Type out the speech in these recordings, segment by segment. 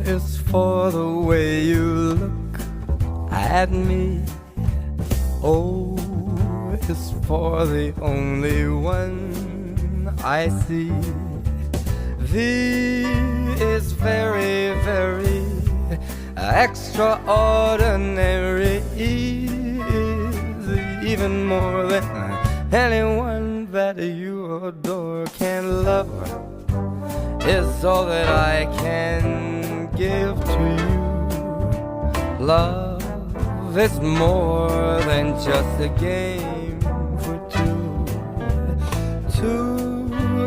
is for the way you look at me. O is for the only one I see. V is very, very extraordinary. E is even more than anyone that you adore can love. Is all that I can give to you. Love is more than just a game for two. Two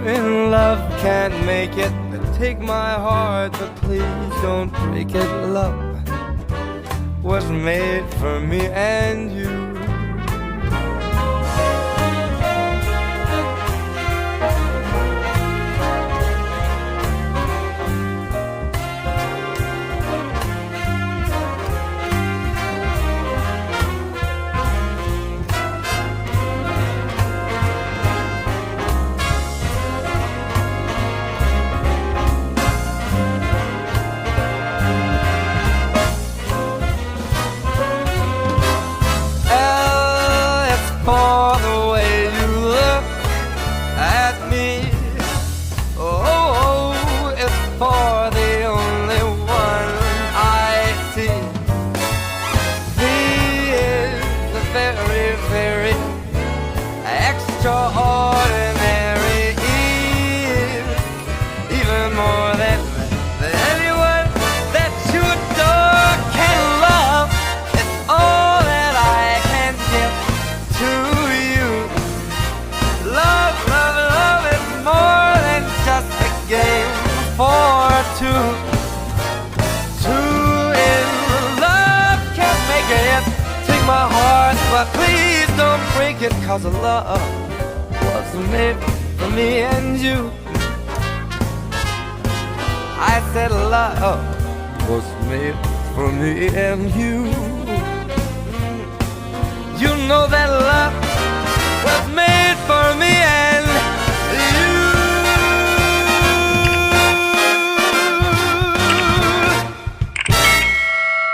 in love can't make it. Take my heart, but please don't break it. Love was made for me and you. For the way you look at me. Oh, it's for the only one I see. He is the very, very extraordinary. He is even more than anyone that you adore can love. It's all that I can give to you. Love, love, love is more than just a game for two. Two in love can't make it. Take my heart, but please don't break it. 'Cause love was made for me and you. I said love was made for me and you. You know that